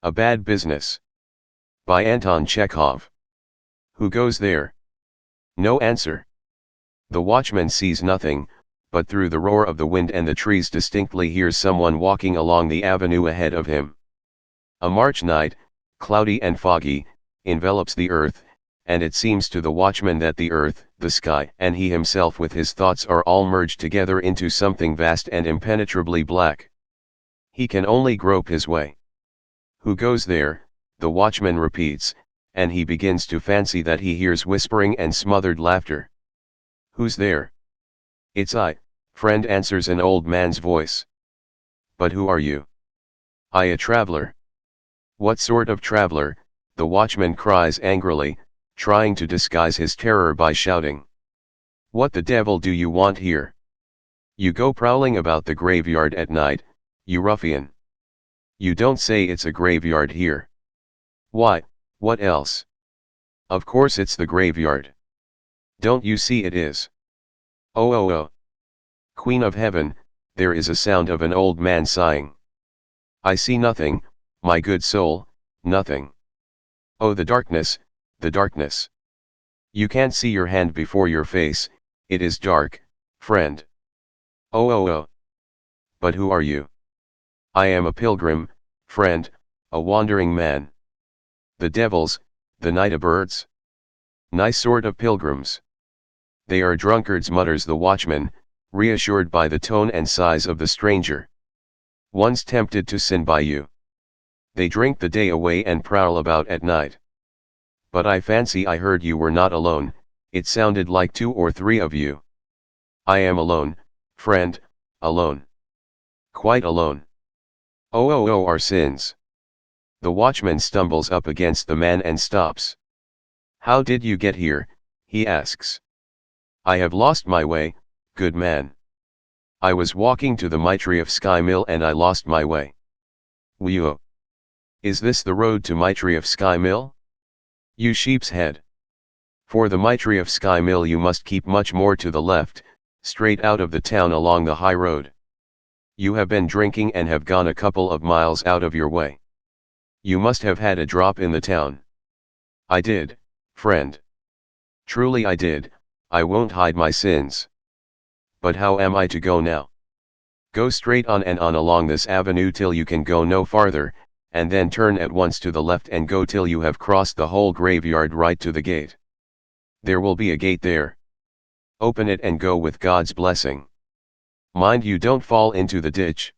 A Bad Business. By Anton Chekhov. Who goes there? No answer. The watchman sees nothing, but through the roar of the wind and the trees distinctly hears someone walking along the avenue ahead of him. A March night, cloudy and foggy, envelops the earth, and it seems to the watchman that the earth, the sky, and he himself with his thoughts are all merged together into something vast and impenetrably black. He can only grope his way. Who goes there? The watchman repeats, and he begins to fancy that he hears whispering and smothered laughter. Who's there? It's I, friend, answers an old man's voice. But who are you? I, a traveler. What sort of traveler? The watchman cries angrily, trying to disguise his terror by shouting. What the devil do you want here? You go prowling about the graveyard at night, you ruffian. You don't say it's a graveyard here. Why, what else? Of course it's the graveyard. Don't you see it is? Oh oh oh. Queen of Heaven, there is a sound of an old man sighing. I see nothing, my good soul, nothing. Oh, the darkness, the darkness. You can't see your hand before your face, it is dark, friend. Oh oh oh. But who are you? I am a pilgrim, friend, a wandering man. The devils, the night-birds? Nice sort of pilgrims. They are drunkards, mutters the watchman, reassured by the tone and size of the stranger. Once tempted to sin by you. They drink the day away and prowl about at night. But I fancy I heard you were not alone, it sounded like 2 or 3 of you. I am alone, friend, alone. Quite alone. Oh oh oh, our sins. The watchman stumbles up against the man and stops. How did you get here? He asks. I have lost my way, good man. I was walking to the Mitrievsky Mill and I lost my way. Whew. Is this the road to Mitrievsky Mill? You sheep's head. For the Mitrievsky Mill you must keep much more to the left, straight out of the town along the high road. You have been drinking and have gone a couple of miles out of your way. You must have had a drop in the town. I did, friend. Truly I did, I won't hide my sins. But how am I to go now? Go straight on and on along this avenue till you can go no farther, and then turn at once to the left and go till you have crossed the whole graveyard right to the gate. There will be a gate there. Open it and go with God's blessing. Mind you don't fall into the ditch.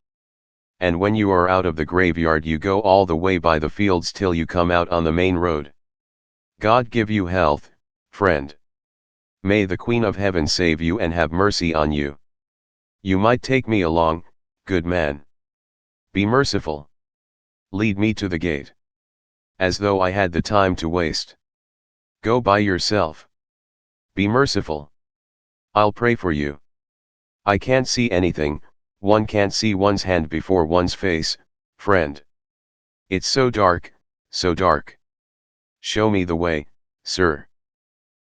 And when you are out of the graveyard you go all the way by the fields till you come out on the main road. God give you health, friend. May the Queen of Heaven save you and have mercy on you. You might take me along, good man. Be merciful. Lead me to the gate. As though I had the time to waste. Go by yourself. Be merciful. I'll pray for you. I can't see anything, one can't see one's hand before one's face, friend. It's so dark, so dark. Show me the way, sir.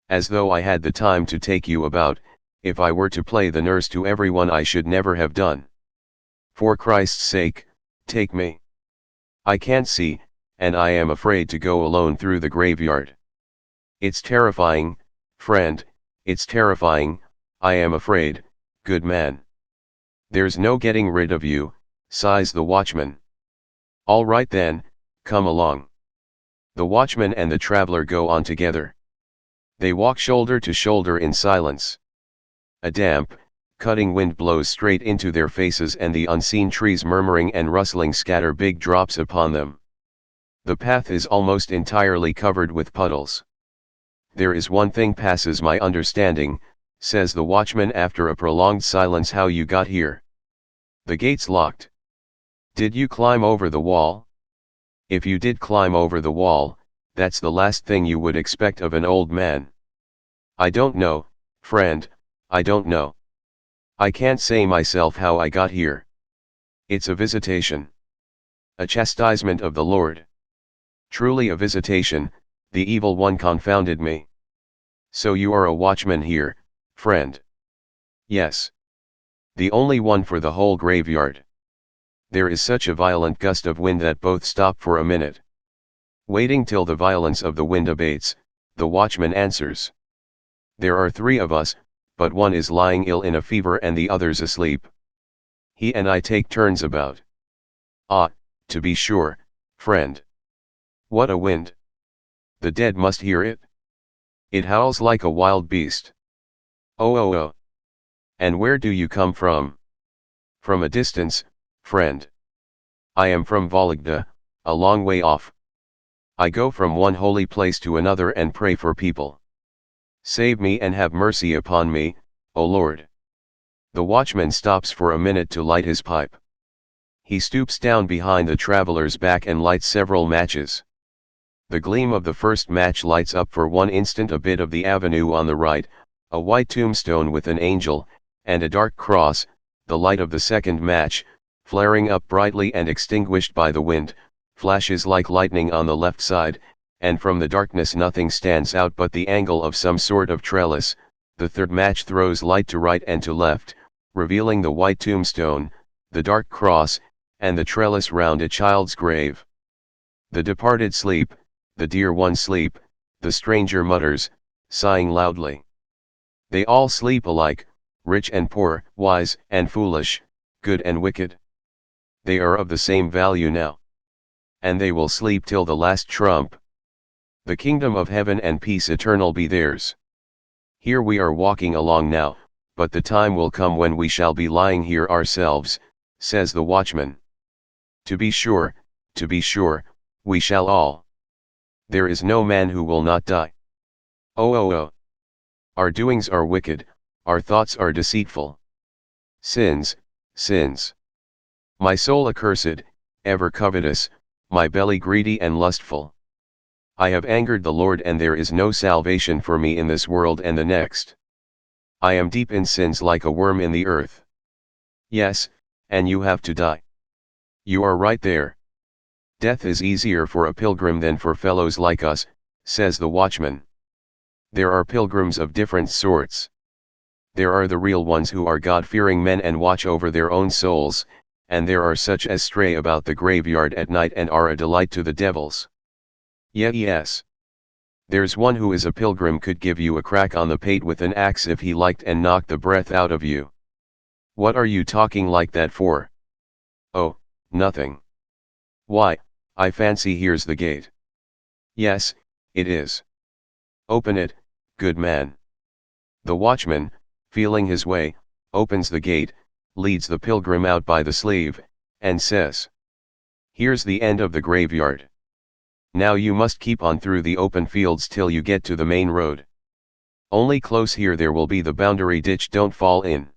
As though I had the time to take you about, if I were to play the nurse to everyone I should never have done. For Christ's sake, take me. I can't see, and I am afraid to go alone through the graveyard. It's terrifying, friend, it's terrifying, I am afraid, good man. There's no getting rid of you, sighs the watchman. All right then, come along. The watchman and the traveler go on together. They walk shoulder to shoulder in silence. A damp, cutting wind blows straight into their faces and the unseen trees murmuring and rustling scatter big drops upon them. The path is almost entirely covered with puddles. There is one thing passes my understanding, says the watchman after a prolonged silence. How you got here? The gate's locked. Did you climb over the wall? If you did climb over the wall, that's the last thing you would expect of an old man. I don't know, friend, I don't know. I can't say myself how I got here. It's a visitation. A chastisement of the Lord. Truly a visitation, the evil one confounded me. So you are a watchman here, friend? Yes. The only one for the whole graveyard. There is such a violent gust of wind that both stop for a minute. Waiting till the violence of the wind abates, the watchman answers. There are 3 of us, but one is lying ill in a fever and the others asleep. He and I take turns about. Ah, to be sure, friend. What a wind! The dead must hear it. It howls like a wild beast. Oh oh oh. And where do you come from? From a distance, friend. I am from Vologda, a long way off. I go from one holy place to another and pray for people. Save me and have mercy upon me, O Lord. The watchman stops for a minute to light his pipe. He stoops down behind the traveler's back and lights several matches. The gleam of the first match lights up for one instant a bit of the avenue on the right, a white tombstone with an angel, and a dark cross. The light of the second match, flaring up brightly and extinguished by the wind, flashes like lightning on the left side, and from the darkness nothing stands out but the angle of some sort of trellis. The third match throws light to right and to left, revealing the white tombstone, the dark cross, and the trellis round a child's grave. The departed sleep, the dear ones sleep, the stranger mutters, sighing loudly. They all sleep alike, rich and poor, wise and foolish, good and wicked. They are of the same value now. And they will sleep till the last trump. The kingdom of heaven and peace eternal be theirs. Here we are walking along now, but the time will come when we shall be lying here ourselves, says the watchman. To be sure, we shall all. There is no man who will not die. Oh oh oh. Our doings are wicked, our thoughts are deceitful. Sins, sins. My soul accursed, ever covetous, my belly greedy and lustful. I have angered the Lord and there is no salvation for me in this world and the next. I am deep in sins like a worm in the earth. Yes, and you have to die. You are right there. Death is easier for a pilgrim than for fellows like us, says the watchman. There are pilgrims of different sorts. There are the real ones who are God-fearing men and watch over their own souls, and there are such as stray about the graveyard at night and are a delight to the devils. Yes. There's one who is a pilgrim could give you a crack on the pate with an axe if he liked and knock the breath out of you. What are you talking like that for? Oh, nothing. Why, I fancy here's the gate. Yes, it is. Open it, good man. The watchman, feeling his way, opens the gate, leads the pilgrim out by the sleeve, and says, "Here's the end of the graveyard. Now you must keep on through the open fields till you get to the main road. Only close here there will be the boundary ditch, don't fall in.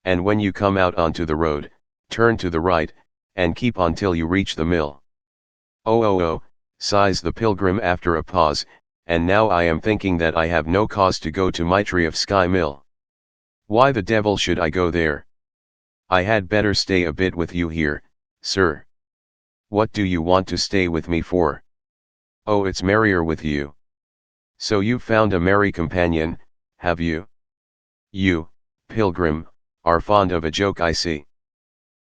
And when you come out onto the road, turn to the right, and keep on till you reach the mill." Oh oh oh, sighs the pilgrim after a pause, and now I am thinking that I have no cause to go to Mitrievsky Mill. Why the devil should I go there? I had better stay a bit with you here, sir. What do you want to stay with me for? Oh, it's merrier with you. So you've found a merry companion, have you? You, pilgrim, are fond of a joke, I see.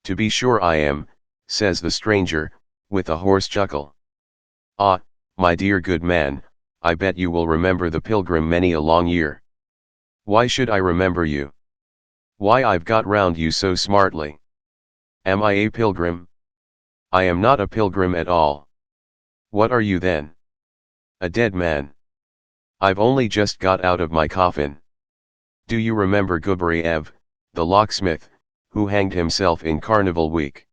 To be sure I am, says the stranger, with a hoarse chuckle. Ah, my dear good man, I bet you will remember the pilgrim many a long year. Why should I remember you? Why, I've got round you so smartly. Am I a pilgrim? I am not a pilgrim at all. What are you then? A dead man. I've only just got out of my coffin. Do you remember Gubaryev, the locksmith, who hanged himself in Carnival week?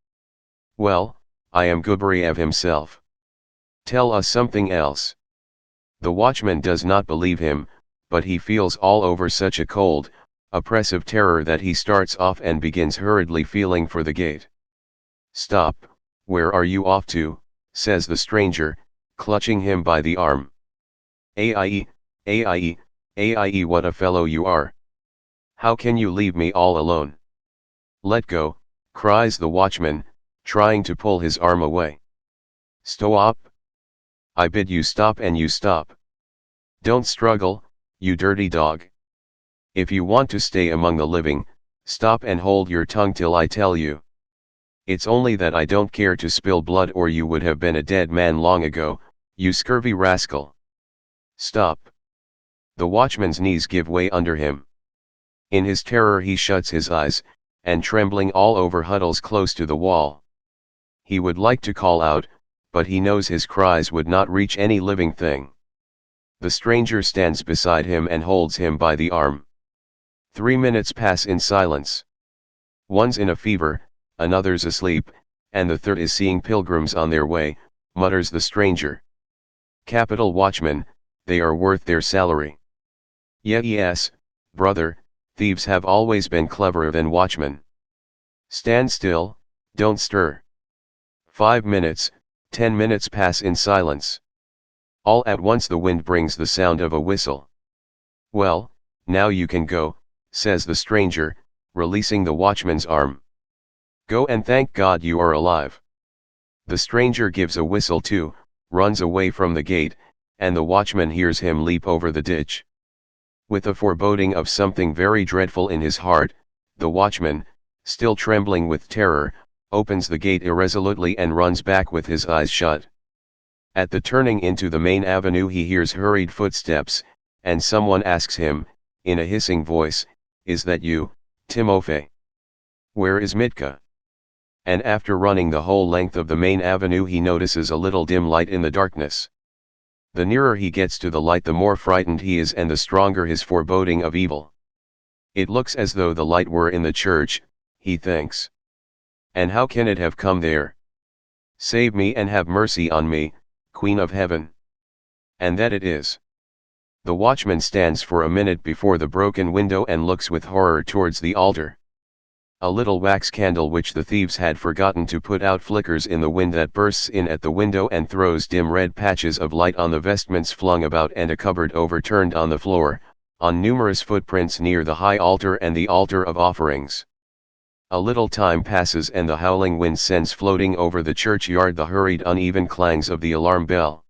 Well, I am Gubaryev himself. Tell us something else. The watchman does not believe him, but he feels all over such a cold, oppressive terror that he starts off and begins hurriedly feeling for the gate. Stop, where are you off to? Says the stranger, clutching him by the arm. Aie, what a fellow you are. How can you leave me all alone? Let go, cries the watchman, trying to pull his arm away. Stop! I bid you stop and you stop. Don't struggle, you dirty dog. If you want to stay among the living, stop and hold your tongue till I tell you. It's only that I don't care to spill blood, or you would have been a dead man long ago, you scurvy rascal. Stop. The watchman's knees give way under him. In his terror he shuts his eyes, and trembling all over huddles close to the wall. He would like to call out, but he knows his cries would not reach any living thing. The stranger stands beside him and holds him by the arm. 3 minutes pass in silence. One's in a fever, another's asleep, and the third is seeing pilgrims on their way, mutters the stranger. Capital watchmen, they are worth their salary. Yes, brother, thieves have always been cleverer than watchmen. Stand still, don't stir. 5 minutes, 10 minutes pass in silence. All at once the wind brings the sound of a whistle. Well, now you can go, says the stranger, releasing the watchman's arm. Go and thank God you are alive. The stranger gives a whistle too, runs away from the gate, and the watchman hears him leap over the ditch. With a foreboding of something very dreadful in his heart, the watchman, still trembling with terror, opens the gate irresolutely and runs back with his eyes shut. At the turning into the main avenue he hears hurried footsteps, and someone asks him, in a hissing voice, "Is that you, Timofey? Where is Mitka?" And after running the whole length of the main avenue he notices a little dim light in the darkness. The nearer he gets to the light the more frightened he is and the stronger his foreboding of evil. It looks as though the light were in the church, he thinks. And how can it have come there? Save me and have mercy on me, Queen of Heaven. And that it is. The watchman stands for a minute before the broken window and looks with horror towards the altar. A little wax candle which the thieves had forgotten to put out flickers in the wind that bursts in at the window and throws dim red patches of light on the vestments flung about and a cupboard overturned on the floor, on numerous footprints near the high altar and the altar of offerings. A little time passes and the howling wind sends floating over the churchyard the hurried uneven clangs of the alarm bell.